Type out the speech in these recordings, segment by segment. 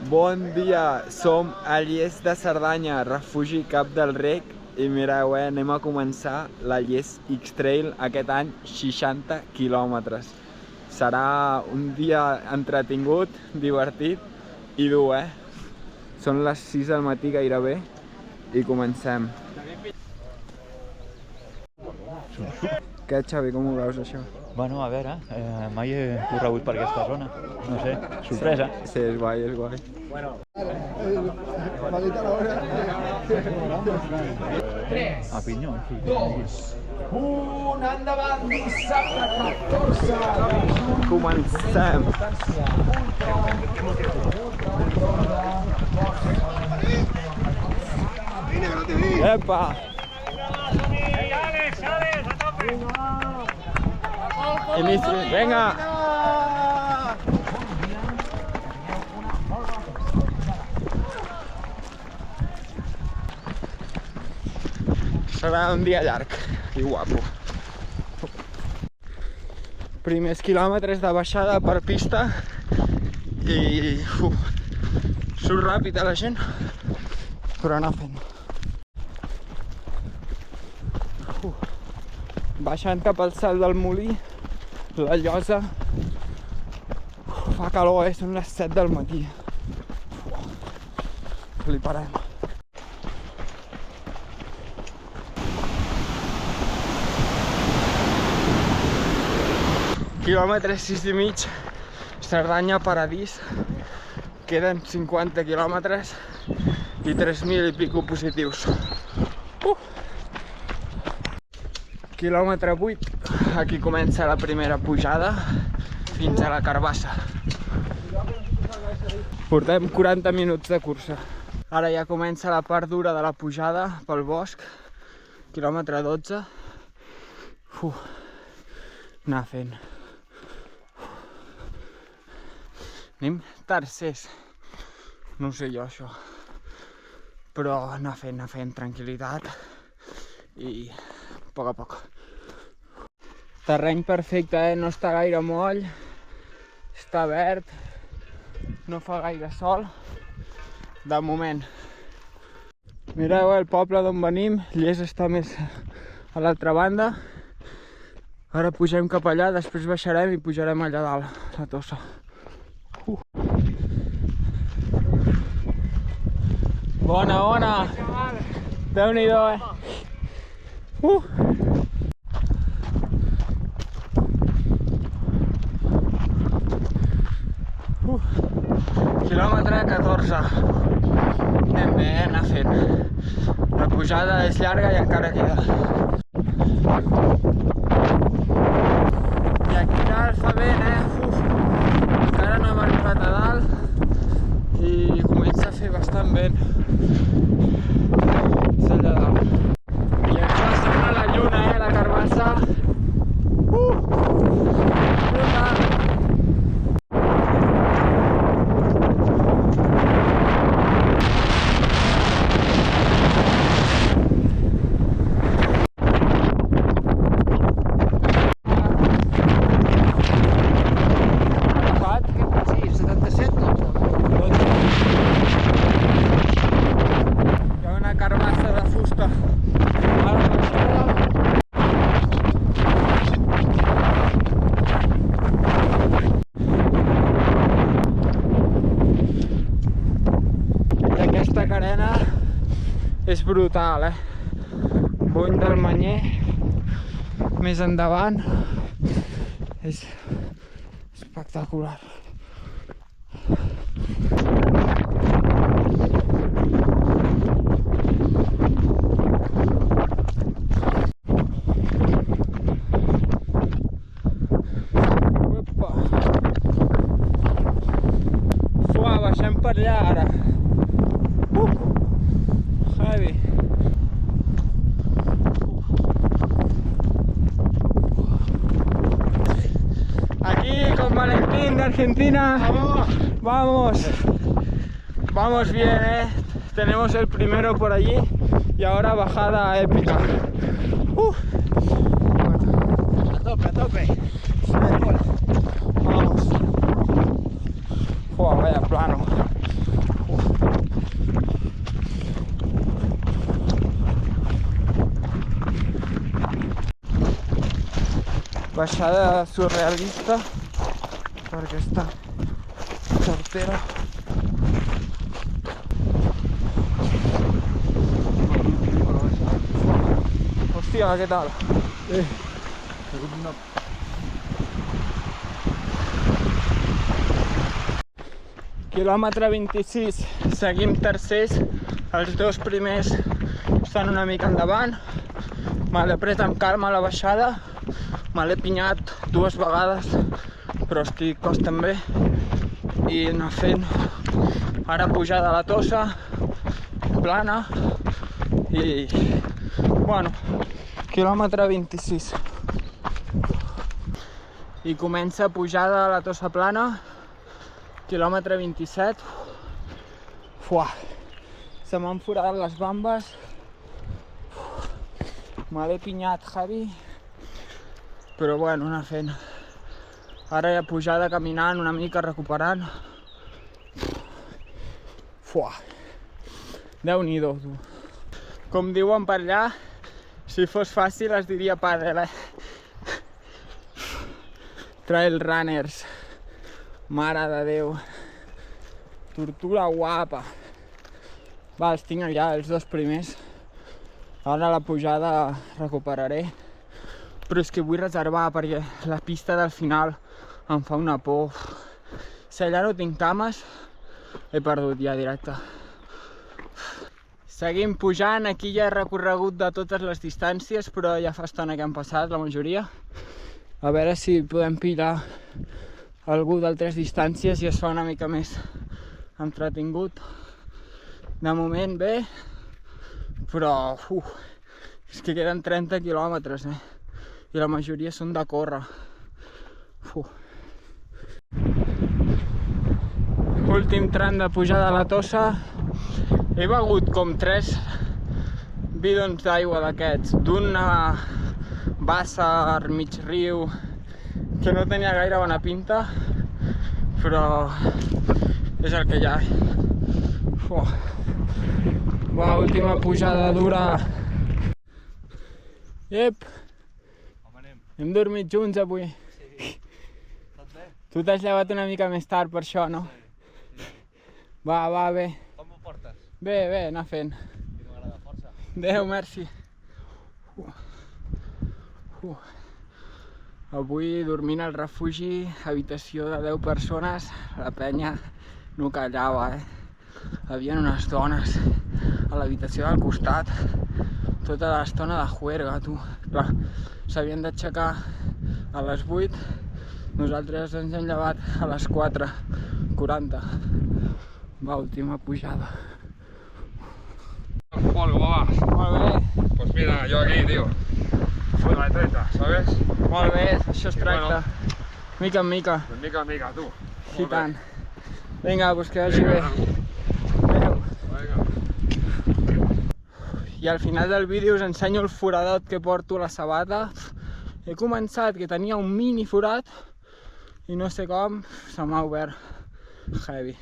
Bon dia, som a Lles de Cerdanya, refugi Cap del Rec, i mireu, anem a començar la Lles X-Trail aquest any, 60 quilòmetres. Serà un dia entretingut, divertit i dur, Són les 6 del matí gairebé i comencem. Què, Xavi, com ho veus, això? Bueno, a veure, mai he corregut per aquesta zona, no sé, sorpresa. Sí, és guai, és guai. A pinyó. 2, 1, endavant, dissabte 14. Comencem! Epa! Inici, venga! Serà un dia llarg i guapo. Primers quilòmetres de baixada per pista i surt ràpid a la gent, però anar fent. Baixant cap al salt del molí, la llosa, fa calor, són les 7 del matí. Fliparem. Quilòmetre 6 i mig, Cerdanya Paradís. Queden 50 quilòmetres i 3.000 i pico positius. Quilòmetre 8, aquí comença la primera pujada fins a la Carbassa. Portem 40 minuts de cursa. Ara ja comença la part dura de la pujada pel bosc, quilòmetre 12. Anar fent. Anem tercers. No ho sé jo, això. Però anar fent, tranquil·litat i a poc a poc. Terreny perfecte, no està gaire moll, està verd, no fa gaire sol, de moment. Mireu el poble d'on venim, Lles està més a l'altra banda. Ara pugem cap allà, després baixarem i pujarem allà dalt, la Tossa. Bona, bona! Déu-n'hi-do, Quilòmetre 14. Anem bé, anar fent. La pujada és llarga i encara queda. I aquí dalt fa vent, encara no hem arribat a dalt i comença a fer bastant vent. És allà dalt. I això sembla la lluna, la Carbassa. És brutal, Bony del Manyer, més endavant, és espectacular. Baixem per allà ara. Heavy. Aquí con Valentín de Argentina. Vamos. Vamos bien, Tenemos el primero por allí y ahora bajada épica. A tope, a tope. Vamos. Vaya plano. baixada surrealista per aquesta carretera. Hòstia, què tal? Quilòmetre 26, seguim tercers, els dos primers estan una mica endavant. Me l'he pres amb calma a la baixada, me l'he pinyat 2 vegades, però estic bastant bé. I anar fent ara pujada a la Tossa, plana, i bueno, quilòmetre 26. I comença pujada a la Tossa plana, quilòmetre 27. Fuà, se m'han forat les bambes, me l'he pinyat heavy, però bueno, anar fent. Ara ja pujada caminant una mica, recuperant. Fuà, Déu-n'hi-do, tu. Com diuen per allà, si fos fàcil es diria pàdel, Trail runners. Mare de Déu. Tortura guapa. Va, els tinc allà, els dos primers. Ara la pujada recuperaré. Però és que vull reservar perquè la pista del final em fa una por. Si allà no tinc cames, he perdut ja directe. Seguim pujant, aquí ja he recorregut de totes les distàncies, però ja fa estona que han passat la majoria. A veure si podem pillar algú d'altres distàncies i es fa una mica més entretingut. De moment bé, però és que queden 30 quilòmetres, i la majoria són de córrer. Últim tram de pujada a la Tossa. He begut com 3 bidons d'aigua d'aquests, d'una bassa al mig riu que no tenia gaire bona pinta, però és el que hi ha. Va, última pujada dura. Ep! Hem dormit junts avui. Tu t'has llevat una mica més tard per això, no? Va, bé. Com ho portes? Bé, anar fent. I m'agrada força. Adéu, merci. Avui dormint al refugi, habitació de 10 persones, la penya no callava, Havien unes dones a l'habitació del costat, tota l'estona de juerga, tu. Clar, s'havien d'aixecar a les 8, nosaltres ens hem llevat a les 4:40. Va, última pujada. ¿Cómo vas? Molt bé. Pues mira, yo aquí, tío. Fue la treta, ¿sabes? Molt bé, això es tracta. Mica en mica. Pues mica en mica, tú. I tant. Vinga, doncs que vagi bé. Adéu. I al final del vídeo us ensenyo el foradot que porto a la sabata. He començat que tenia un mini forat i no sé com se m'ha obert heavy.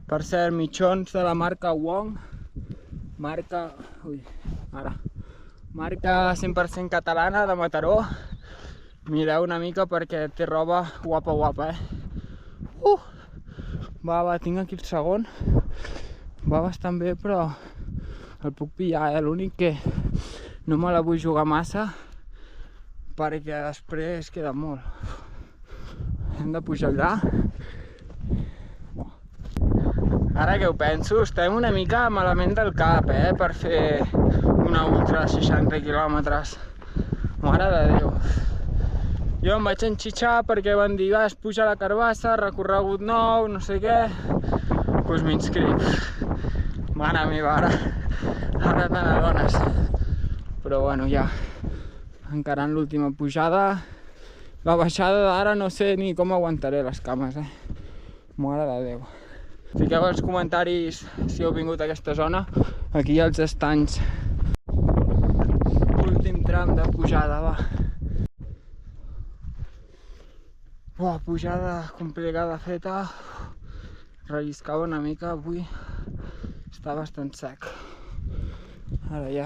Per cert, mitjons de la marca Wong. Marca 100% catalana de Mataró. Mireu una mica perquè té roba guapa, Va, tinc aquí el segon. Va bastant bé, però el puc pillar, L'únic que no me la vull jugar massa perquè després queda molt. Hem de pujar allà. Ara que ho penso, estem una mica malament del cap, per fer una ultra de 60 quilòmetres. Mare de Déu. Jo em vaig enxitxar perquè van dir vas pujar a la Carbassa, recorregut nou, no sé què. Doncs m'inscric. Mare meva, ara te n'adones. Però bueno, ja. Encarant l'última pujada. La baixada d'ara no sé ni com aguantaré les cames, Mare de Déu. Fiqueu als comentaris si heu vingut a aquesta zona. Aquí hi ha els estanys. Últim tram de pujada, va. Pujada complicada feta. Relliscava una mica avui. Està bastant sec. Ara ja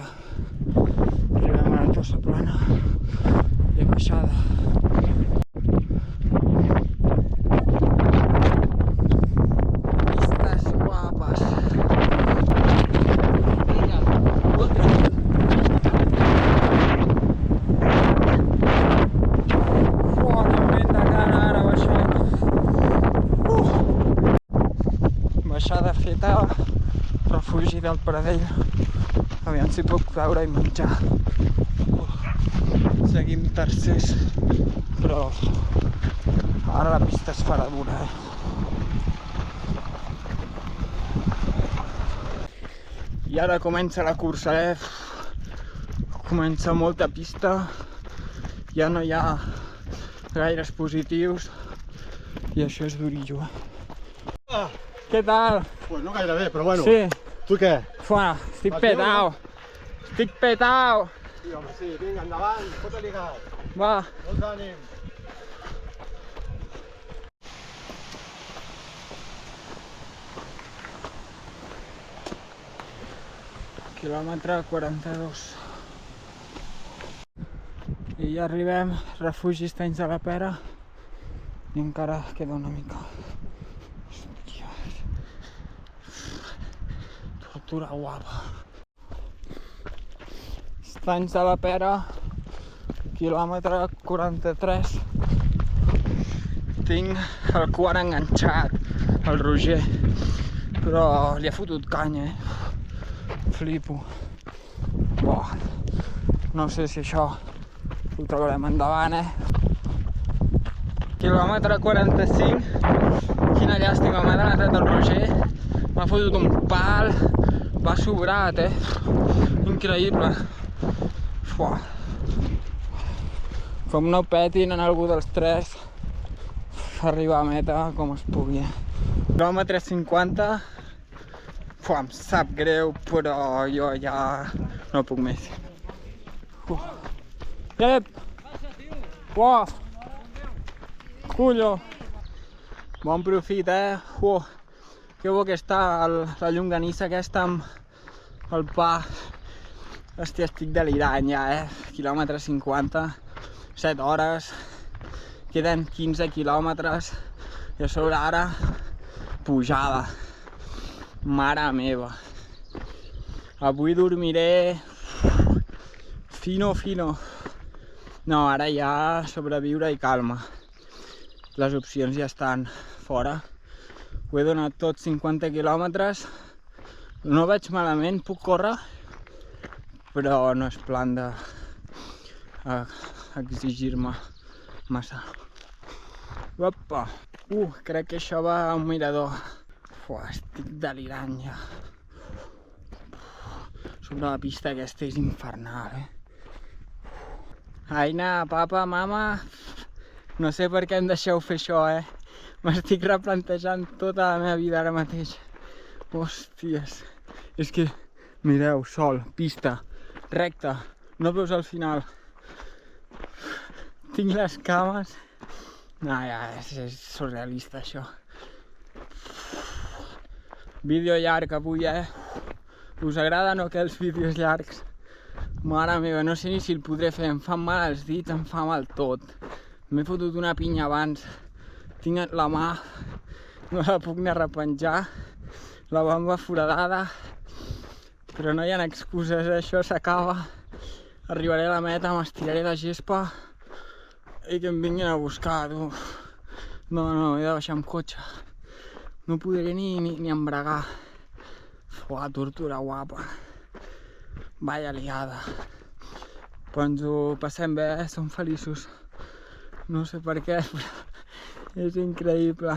arribem a la Tossa plana. I baixada. baixada feta al refugi del Pradell. Aviam si puc veure i menjar. Seguim tercers, però ara la pista es farà dura, I ara comença la cursa, Comença molta pista, ja no hi ha gaires positius i això és durillo, Què tal? Pues no gaire bé, però bueno. Sí. Tu què? Fuà, estic petau. Estic petau. Sí, home, sí, vinga, endavant, fota-li gas. Va. Molts ànims. Quilòmetre 42. I ja arribem, refugi Estanys de la Pera, i encara queda una mica. Hòstia. Tortura guapa. Estanys de la Pera, quilòmetre 43. Tinc el quart enganxat, el Roger, però li ha fotut canya, Flipo. Buah. No sé si això ho traurem endavant, Quilòmetre 45. Quina llàstima, m'ha delatat el Roger. M'ha fotut un pal. Va sobrat, Increïble. Fuà. Com no petin en algú dels tres, arribar a meta com es pugui. Quilòmetre 50. Fuà, em sap greu, però jo ja no puc més. Ep! Uah! Cullo! Bon profit, Que bo que està la llonganissa aquesta amb el pa. Hòstia, estic delirant ja, Quilòmetre 50, 7 hores, queden 15 quilòmetres i a sobre ara pujada. Mare meva. Avui dormiré fino. No, ara ja sobreviure i calma. Les opcions ja estan fora. Ho he donat tot 50 quilòmetres. No vaig malament, puc córrer, però no és plan de exigir-me massa. Opa! Crec que això va a un mirador. Estic delirant ja. Sobre la pista aquesta és infernal, Aina, papa, mama, no sé per què em deixeu fer això, M'estic replantejant tota la meva vida ara mateix. Hòsties. És que, mireu, sol, pista, recta, no veus al final. Tinc les cames. No, ja, és surrealista això. Vídeo llarg avui, Us agraden o què els vídeos llargs? Mare meva, no sé ni si el podré fer, em fan mal els dits, em fa mal tot. M'he fotut una pinya abans, tinc la mà, no la puc ni arrepenjar, la bamba foradada, però no hi ha excuses, això s'acaba. Arribaré a la meta, m'estiraré la gespa i que em vinguin a buscar, tu. No, he de baixar amb cotxe. No podré ni embragar. Fuà, tortura guapa. Vaya liada. Però ens ho passem bé, som feliços. No sé per què, però és increïble.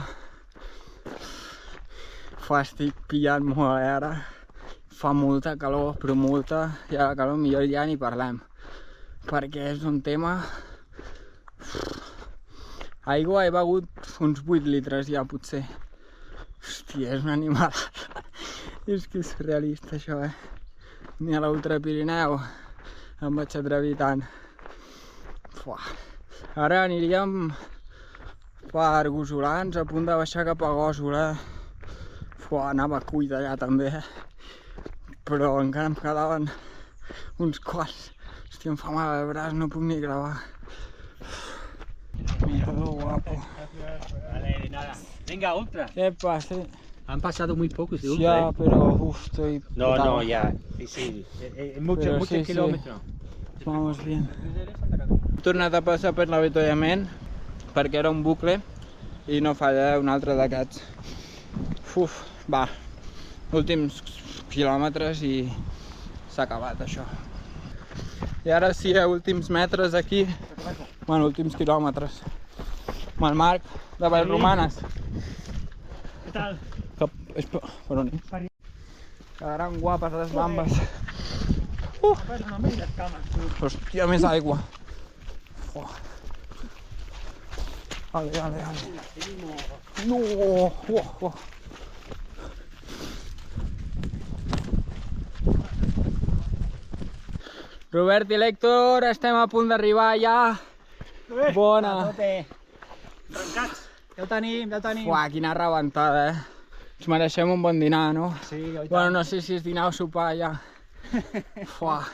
Fuà, estic pillant molt, ara. Fa molta calor, però molta. I a la calor millor ja ni parlem. Perquè és un tema... Aigua he begut uns 8 litres ja, potser. Hòstia, és una animalada. És que és surrealista això, Ni a l'Ultra Pirineu em vaig atrevir tant. Fuà. Ara aniríem per Gosolans, a punt de baixar cap a Gósol, Fuà, anava a cuida allà també, Però encara em quedaven uns quants. Hòstia, em fa mal el braç, no puc ni gravar. Mirador guapo. Vale, de nada. Venga, ultra. ¿Qué pasa? Han pasado muy pocos de ultra. Ya, pero estoy... No, ya. Sí. Muchos sí. kilómetros. Vamos bien. He tornat a passar per l'avituallament perquè era un bucle i no falla un altre d'aquests. va, últims quilòmetres i s'ha acabat això. I ara sí, últims metres aquí, bueno, últims quilòmetres, amb el Marc de Vallromanes. Què tal? Per on és? Quedaran guapes les bambes. Hòstia, més aigua. Ale. No! Robert i l'Hèctor, estem a punt d'arribar ja. Bona. Trencats. Ja ho tenim. Uah, quina rebentada, Ens mereixem un bon dinar, no? Sí, oi tant. Bueno, no sé si és dinar o sopar ja. Uah.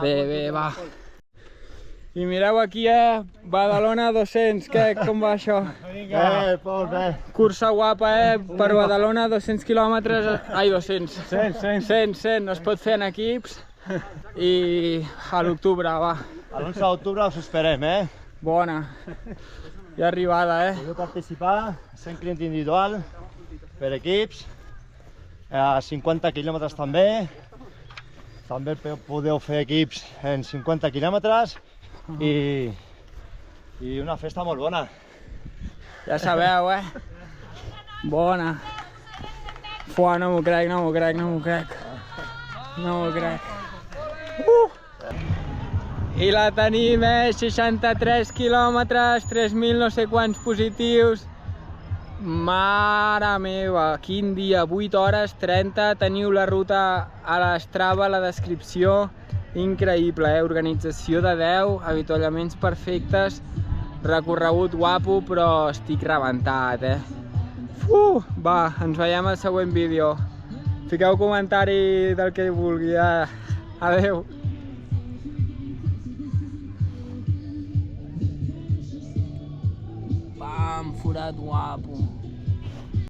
Bé, va. I mireu aquí, Badalona 200, com va això? Pol, bé. Cursa guapa, per Badalona, 200 quilòmetres, ai, 200. 100, es pot fer en equips i a l'octubre, va. A l'11 d'octubre us esperem, Bona. Ja arribada, Podeu participar, 100 client individual, per equips, a 50 quilòmetres també. També podeu fer equips en 50 quilòmetres i una festa molt bona. Ja sabeu, Bona. Fuà, no m'ho crec. I la tenim, 63 quilòmetres, 3.000 no sé quants positius. Mare meva, quin dia, 8 hores 30, teniu la ruta a l'Strava, a la descripció. Increïble, organització de 10, avituallaments perfectes, recorregut guapo, però estic rebentat, Va, ens veiem al següent vídeo. Fiqueu comentari del que vulgui, adeu. Bam, forat guapo.